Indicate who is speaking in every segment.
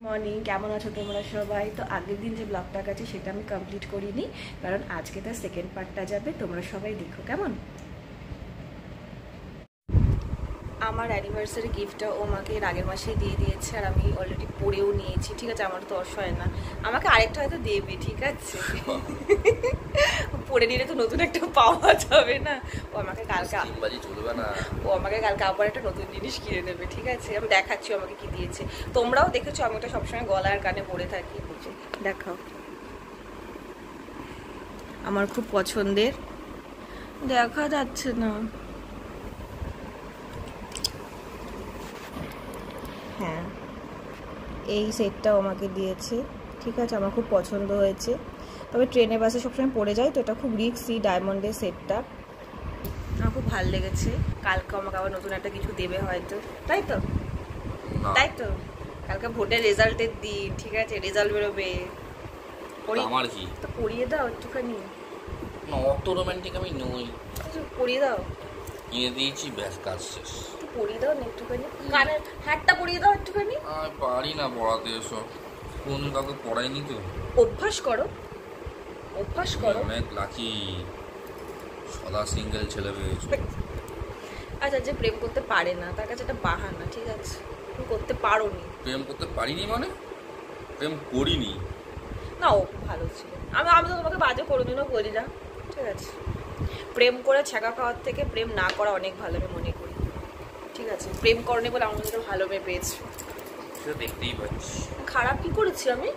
Speaker 1: Morning, কেমন আছো তোমরা সবাই? তো আগের দিন যে ব্লগটা আছে সেটা আমি কমপ্লিট করিনি, কারণ আজকে তার সেকেন্ড পার্টটা যাবে। তোমরা সবাই দেখো কেমন। আমার অ্যানিভার্সারি গিফটটা ও আমাকে এর আগের মাসেই দিয়ে দিয়েছে, আর আমি অলরেডি পরেও নিয়েছি। ঠিক আছে, আমার তো অসহায় না, আমাকে আরেকটা হয়তো দেবে। ঠিক আছে, পরে নিলে তো নতুন একটা পাওয়া যাবে না। ও আমাকে কালকে
Speaker 2: চলবে না,
Speaker 1: ও আমাকে কালকে আবার একটা নতুন জিনিস কিনে দেবে। ঠিক আছে, আমি দেখাচ্ছি আমাকে কি দিয়েছে। তোমরাও দেখেছো আমি ওটা সবসময় গলার কানে পরে থাকি। দেখাও, আমার খুব পছন্দের। দেখা যাচ্ছে না। হ্যাঁ, এই সেটটাও আমাকে দিয়েছে। ঠিক আছে, আমার খুব পছন্দ হয়েছে। তবে ট্রেনে বাসে সবসময় পরে যাই তো, এটা খুব রিক্সি। ডায়মন্ডের সেটটা আমার খুব ভালো লেগেছে। কালকে আমাকে আবার নতুন একটা কিছু দেবে হয়তো, তাই তো? তাই তো, কালকে ভোটের রেজাল্টের দিন। ঠিক আছে, রেজাল্ট বেরোবে।
Speaker 2: আমার কি
Speaker 1: তো পড়িয়ে দাও একটুখানি।
Speaker 2: না, অত রোমান্টিক আমি নই।
Speaker 1: পড়িয়ে দাও,
Speaker 2: কিনে দিয়েছি, ব্যাস কাজ শেষ।
Speaker 1: পড়িয়ে দাও না একটুখানি, কানের হাতটা পড়িয়ে দাও একটুখানি।
Speaker 2: আমি পারি না পড়াতে এসব, কোন কাউকে পড়াইনি তো।
Speaker 1: অভ্যাস করো, অভ্যাস করো।
Speaker 2: অনেক লাকি, সদা সিঙ্গেল ছেলে পেয়েছো।
Speaker 1: আচ্ছা, যে প্রেম করতে পারে না তার কাছে একটা বাহানা। ঠিক আছে, তুমি করতে পারো নি।
Speaker 2: প্রেম করতে পারিনি মানে প্রেম করিনি
Speaker 1: না, ও খুব ভালো ছিল। আমি আমি তো তোমাকে বাজে কোনোদিনও বলি না। ঠিক আছে, প্রেম করে ছ্যাঁকা খাওয়ার থেকে প্রেম না করা অনেক ভালো আমি মনে করি। ঠিক আছে, প্রেম করনি বলে আমার মধ্যে ভালো মেয়ে পেয়েছি।
Speaker 2: সেটা দেখতেই পাচ্ছি।
Speaker 1: খারাপ কি করেছি আমি?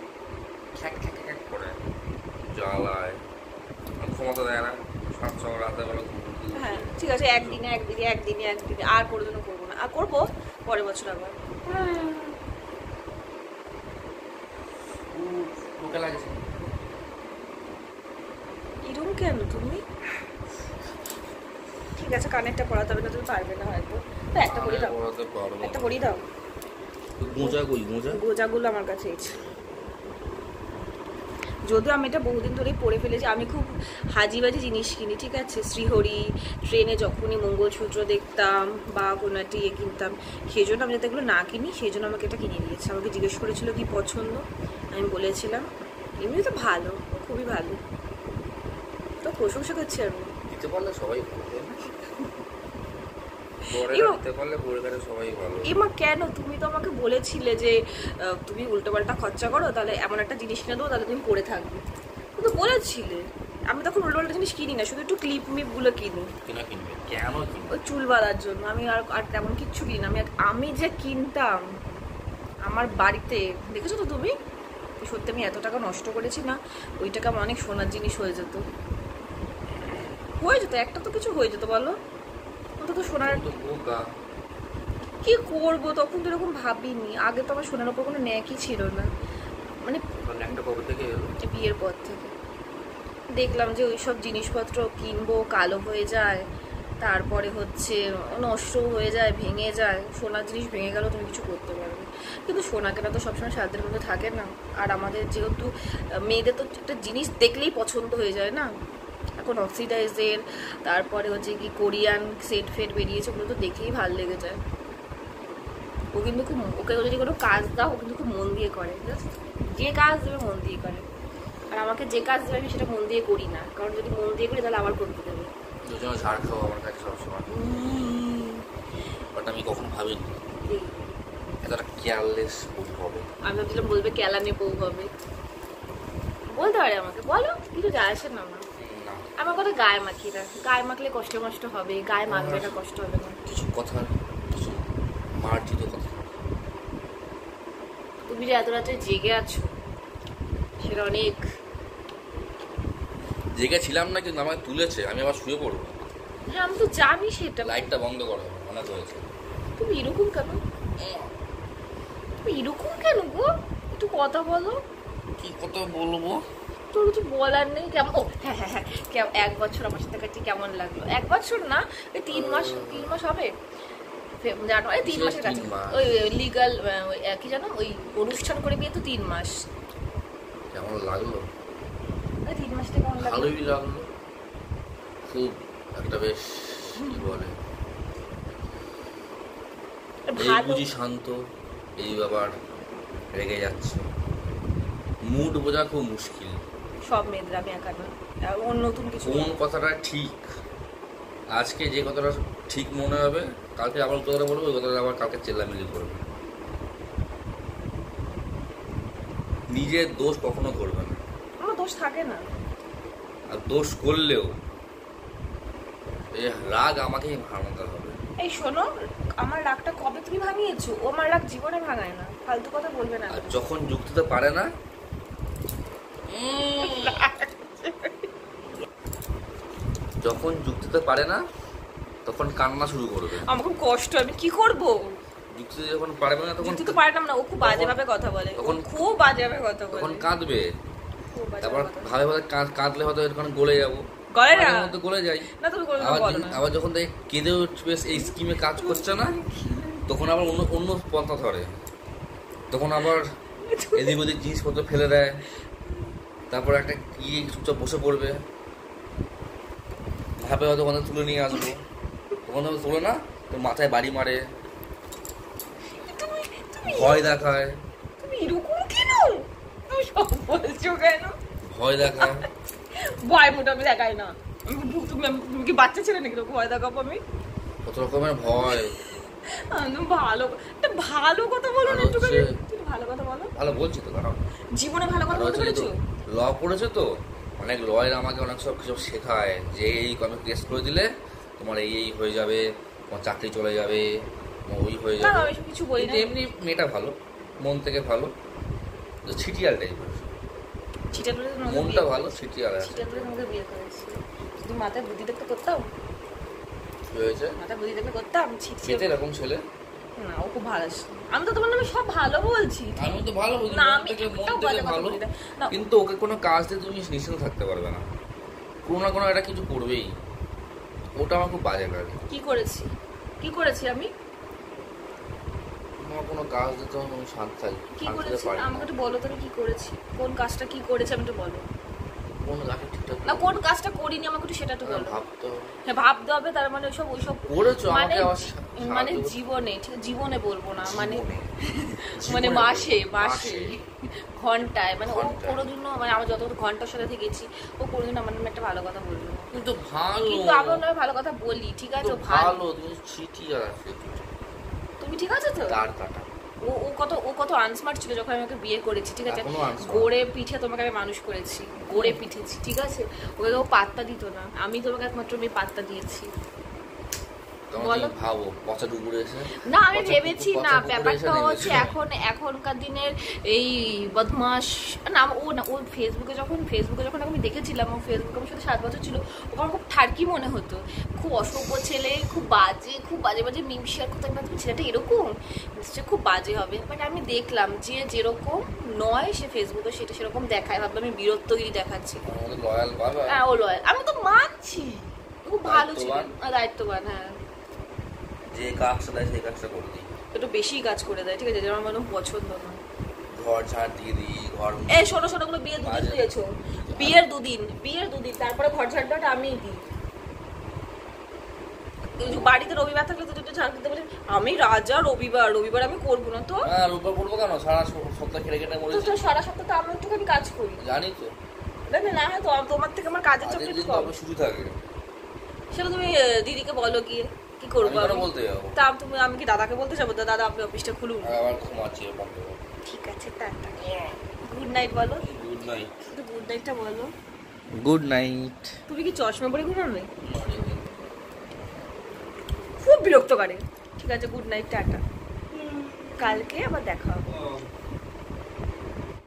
Speaker 2: খ্যাক খ্যাক খ্যাক করে জ্বালায়, ক্ষমতা দেয় না। সাত সকাল রাতের বেলা
Speaker 1: হ্যাঁ ঠিক আছে, একদিনে একদিনে একদিনে একদিনে আর কোনোদিনও করবো না। আর করবো পরের বছর আবার।
Speaker 2: ঢুকে লাগছে।
Speaker 1: এরকম কেন তুমি? ঠিক আছে, কানেরটা পড়াতে হবে না, তুমি পারবে না হয়তো। তো একটা পরিয়ে দাও, একটা পরিয়ে দাও।
Speaker 2: গোজা কই?
Speaker 1: গোজাগুলো আমার কাছে আছে। যদিও আমি এটা বহুদিন ধরেই পরে ফেলেছি। আমি খুব হাজিবাজি জিনিস কিনি। ঠিক আছে, শ্রীহরি ট্রেনে যখনই মঙ্গলসূত্র দেখতাম বা কোনো একটা ইয়ে কিনতাম, সেই জন্য আমি যাতে এগুলো না কিনি, সেই জন্য আমাকে এটা কিনে দিয়েছে। আমাকে জিজ্ঞেস করেছিল কি পছন্দ, আমি বলেছিলাম। এমনি তো ভালো, খুবই ভালো, তো প্রশংসা করছি আমি।
Speaker 2: দিতে পারলে সবাই ভালো,
Speaker 1: এমা কেন? তুমি তো আমাকে বলেছিলে যে তুমি উল্টোপাল্টা খরচা করো, তাহলে এমন একটা জিনিস কিনে দেবো তাহলে তুমি পরে থাকবে। তুমি তো বলেছিলে। আমি তখন উল্টোপাল্টা জিনিস কিনি না, শুধু একটু ক্লিপ মিপ গুলো কিনি।
Speaker 2: কেন?
Speaker 1: ওই চুল বাঁধার জন্য। আমি আর আর তেমন কিচ্ছু কিনি না। আমি যে কিনতাম আমার বাড়িতে, দেখেছো তো তুমি? সত্যি আমি এত টাকা নষ্ট করেছি না, ওই টাকা আমার অনেক সোনার জিনিস হয়ে যেত। হয়ে যেত, একটা তো কিছু হয়ে যেত বলো। অন্তত সোনার কি করবো, তখন তো এরকম ভাবিনি। আগে তো আমার সোনার উপর কোনো ন্যাকই ছিল না। মানে বিয়ের পর থেকে দেখলাম যে ওই সব জিনিসপত্র কিনবো, কালো হয়ে যায়, তারপরে হচ্ছে নষ্ট হয়ে যায়, ভেঙে যায়। সোনার জিনিস ভেঙে গেলেও তুমি কিছু করতে পারবে, কিন্তু সোনা কেনা তো সবসময় সাধ্যের মধ্যে থাকে না। আর আমাদের যেহেতু মেয়েদের তো একটা জিনিস দেখলেই পছন্দ হয়ে যায় না। এখন অক্সিডাইজের, তারপরে হচ্ছে কি কোরিয়ান সেট ফেট বেরিয়েছে, ওগুলো তো দেখেই ভালো লেগে যায়। ও কিন্তু খুব, ওকে যদি কোনো কাজ দাও ও কিন্তু খুব মন দিয়ে করে। যে কাজ দেবে মন দিয়ে করে, আর আমাকে যে কাজ দেবে আমি সেটা মন দিয়ে করি না, কারণ যদি মন দিয়ে করি তাহলে আবার করতে দেবে।
Speaker 2: ঝাড় খাও আমার কাছে সবসময়, বাট আমি কখনো ভাবিনি এতটা কেয়ারলেস বউ হবে।
Speaker 1: আমি ভাবছিলাম বলবে কেলানে বউ হবে। বলতে পারে আমাকে, বলো, কিছু যায় আসে না আমার। আমার কথা গায়ে মাখি না, গায়ে মাখলে কষ্ট মষ্ট হবে, গায়ে মাখবে না, কষ্ট হবে না।
Speaker 2: কিছু কথা, কিছু মার্জিত কথা।
Speaker 1: তুমি যে এত রাত্রে জেগে আছো সেটা অনেক।
Speaker 2: জেগে ছিলাম না, কিন্তু আমাকে তুলেছে, আমি আবার শুয়ে পড়বো।
Speaker 1: হ্যাঁ আমি তো জানি সেটা।
Speaker 2: লাইটটা বন্ধ করো, অনেক হয়েছে।
Speaker 1: তুমি এরকম কেন? তুমি এরকম কেন গো? একটু কথা বলো।
Speaker 2: কি কথা বলবো?
Speaker 1: তোর কিছু বলার নেই? কেমন? ও হ্যাঁ হ্যাঁ হ্যাঁ, 1 বছর আমার সাথে কাটতে কেমন লাগলো? 1 বছর না, ওই 3 মাস, 3 মাস হবে জানুয়ারি, 3 মাসের কাছে। ওই লিগাল কি জানো, ওই অনুষ্ঠান করে বিয়ে তো 3 মাস।
Speaker 2: কেমন লাগলো?
Speaker 1: 3 মাসটা কেমন লাগলো?
Speaker 2: ভালোই লাগলো, খুব একটা বেশ কি বলে, এই বুঝি শান্ত, এই ব্যাপার রেগে যাচ্ছে, মুড বোঝা খুব মুশকিল।
Speaker 1: সব মেয়েদের, আমি একা না, অন্য নতুন কিছু।
Speaker 2: কোন কথাটা ঠিক, আজকে যে কথাটা ঠিক মনে হবে কালকে আবার কথাটা বলবো, ওই কথাটা আবার কালকে চেল্লামিলি করবে। নিজের দোষ কখনো করবে না,
Speaker 1: আমার দোষ থাকে না।
Speaker 2: আর দোষ করলেও এই রাগ আমাকেই ভাঙাতে হবে।
Speaker 1: এই শোনো, আমার রাগটা কবে তুমি ভাঙিয়েছো? ও আমার রাগ জীবনে ভাঙায় না, ফালতু কথা বলবে না।
Speaker 2: আর যখন যুক্তিতে পারে না, যখন যুক্তিতে পারে না তখন কান্না শুরু করবে।
Speaker 1: আমার খুব কষ্ট, আমি কি করব?
Speaker 2: যুক্তিতে যখন পারবে না তখন
Speaker 1: যুক্তি তো পারলাম না, ও খুব বাজে ভাবে কথা বলে,
Speaker 2: তখন
Speaker 1: খুব বাজে ভাবে কথা বলে,
Speaker 2: তখন কাঁদবে।
Speaker 1: খুব বাজে
Speaker 2: তারপর
Speaker 1: কথা বলে।
Speaker 2: ভাবে ভাবে কাঁদলে হয়তো এরকম গলে যাবো,
Speaker 1: গলে না,
Speaker 2: মধ্যে গলে যাই।
Speaker 1: না তুমি গলে বলো না।
Speaker 2: আবার যখন দেখে কেঁদে উঠবে, এই স্কিমে কাজ করছে না, তখন আবার অন্য অন্য পন্থা ধরে, তখন আবার এদিক ওদিক জিনিসপত্র ফেলে দেয়, তারপর একটা কি চুপচাপ বসে পড়বে, ভাবে হয়তো ওখানে তুলে নিয়ে আসবো, ওখানে তুলে না তো মাথায় বাড়ি মারে, ভয় দেখায়।
Speaker 1: তুমি এরকম কেন? তুমি সব বলছো কেন?
Speaker 2: ভয় দেখায়,
Speaker 1: ভয় মোটা আমি দেখাই না। তুমি কি বাচ্চা ছেলে নাকি ভয় দেখাবো আমি?
Speaker 2: কত রকমের ভয়।
Speaker 1: ভালো একটা ভালো কথা বলো না, একটু ভালো কথা বলো।
Speaker 2: ভালো বলছি তো, কারণ
Speaker 1: জীবনে ভালো কথা বলতে পেরেছো?
Speaker 2: ল পড়েছে তো, অনেক লয়ের আমাকে অনেক সব কিছু শেখায় যে এই আমি কেস করে দিলে তোমার এই হয়ে যাবে, তোমার চাকরি চলে যাবে, ওই হয়ে যাবে।
Speaker 1: আমি কিছু বলি না।
Speaker 2: এমনি মেয়েটা ভালো, মন থেকে ভালো, ছিটিয়াল টাইপের, মনটা ভালো, ছিটিয়াল আছে।
Speaker 1: তোমাকে বিয়ে করেছি, তুমি মাথায় বুদ্ধি দেখতে করতাম,
Speaker 2: কি হয়েছে?
Speaker 1: মাথায় বুদ্ধি দেখতে করতাম।
Speaker 2: খেতে এরকম ছেলে
Speaker 1: না, ও খুব ভালো। আমি তো তোমার নামে সব ভালো বলছি।
Speaker 2: আমি তো ভালো বলছি,
Speaker 1: না,
Speaker 2: মন
Speaker 1: আমি
Speaker 2: থেকে
Speaker 1: একটাও বাজে কথা
Speaker 2: ভালো,
Speaker 1: বলি না।
Speaker 2: কিন্তু ওকে কোনো কাজ দিয়ে তুমি নিশ্চিন্ত থাকতে পারবে না, কোনো না কোনো একটা কিছু করবেই, ওটা আমার খুব বাজে লাগে।
Speaker 1: কি করেছি? কি করেছি আমি?
Speaker 2: তোমার কোনো কাজ দিতে আমি শান্তি থাকি,
Speaker 1: কি করেছি আমাকে একটু বলো তো, কি করেছি, কোন কাজটা কি করেছি আমি একটু বলো।
Speaker 2: কোন কাজটা ঠিকঠাক
Speaker 1: না, কোন কাজটা করিনি আমাকে একটু সেটা একটু বলো।
Speaker 2: ভাবতে হবে।
Speaker 1: হ্যাঁ, ভাবতে হবে, তার মানে ওইসব
Speaker 2: করেছো
Speaker 1: মানে
Speaker 2: আমাকে আবার
Speaker 1: মানে জীবনে, ঠিক আছে, জীবনে বলবো না, মানে মানে মাসে ঘন্টায়, মানে ও কোনোদিন, মানে আমার যত ঘন্টার সাথে থেকেছি, ও কোনোদিন আমার নামে একটা ভালো কথা বললো না।
Speaker 2: কিন্তু ভালো,
Speaker 1: কিন্তু আমার নামে ভালো কথা বলি, ঠিক আছে,
Speaker 2: ভালো, তুমি চিঠি আছে,
Speaker 1: তুমি ঠিক আছে তো?
Speaker 2: তার কাটা
Speaker 1: ও কত আনস্মার্ট ছিল যখন আমি ওকে বিয়ে করেছি, ঠিক আছে,
Speaker 2: এখনো unsmart।
Speaker 1: গড়ে পিঠে তোমাকে আমি মানুষ করেছি, গড়ে পিঠেছি, ঠিক আছে, ওকে ও পাত্তা দিত না, আমি তোমাকে একমাত্র আমি পাত্তা দিয়েছি।
Speaker 2: বলো, ভাবো পচা ডুবুরে এসে
Speaker 1: না, আমি ভেবেছি না, ব্যাপারটা হচ্ছে এখনকার দিনের এই বদমাস না, ও ফেসবুকে যখন আমি দেখেছিলাম, ও ফেসবুকে আমার সাথে 7 বছর ছিল, ওকে আমার খুব ঠার্কি মনে হতো, খুব অসভ্য ছেলে, খুব বাজে মিম শেয়ার করতে। আমি ভাবতাম ছেলেটা এরকম নিশ্চয়ই খুব বাজে হবে, বাট আমি দেখলাম যে যেরকম নয় সে ফেসবুকে সেটা সেরকম দেখায়, ভাবলাম আমি বীরত্বগিরি দেখাচ্ছি। হ্যাঁ, ও লয়াল, আমি তো মানছি, খুব ভালো ছিল, দায়িত্ববান। হ্যাঁ,
Speaker 2: যে কাজটা দেয় সেই কাজটা করে দিই,
Speaker 1: একটু বেশি কাজ করে দেয়, ঠিক আছে, যেটা আমার পছন্দ না।
Speaker 2: ঘর ঝাড় দিয়ে দিই, ঘর
Speaker 1: শোনো গুলো বিয়ের 2 দিন দিয়েছো, বিয়ের 2 দিন, তারপরে ঘর ঝাড় দেওয়াটা আমিই দিই। বাড়িতে রবিবার থাকলে তো ঝাড় দিতে বলে, আমি রাজা, রবিবার আমি করবো না তো।
Speaker 2: হ্যাঁ, রবিবার করবো কেন, সারা সপ্তাহ খেটে খেটে মরে
Speaker 1: তো সারা সপ্তাহ তো আমি একটুখানি কাজ করি,
Speaker 2: জানি তো।
Speaker 1: না তো তোমার থেকে আমার কাজের চাপটা একটু কম।
Speaker 2: শুরু থাকে,
Speaker 1: সেটা তুমি দিদিকে বলো, গিয়ে কি করবো আমি
Speaker 2: বলতে যাবো?
Speaker 1: তা আমি কি দাদাকে বলতে যাবো, দাদা আপনি অফিসটা খুলুন?
Speaker 2: আবার ঘুমাচ্ছি,
Speaker 1: ঠিক আছে, টাটা, গুড নাইট বলো।
Speaker 2: গুড নাইট,
Speaker 1: গুড নাইটটা বলো।
Speaker 2: Good night.
Speaker 1: তুমি কি চশমা পরে ঘুমাবে? খুব বিরক্ত করে। ঠিক আছে, গুড নাইট, টাটা, কালকে আবার দেখা হবে।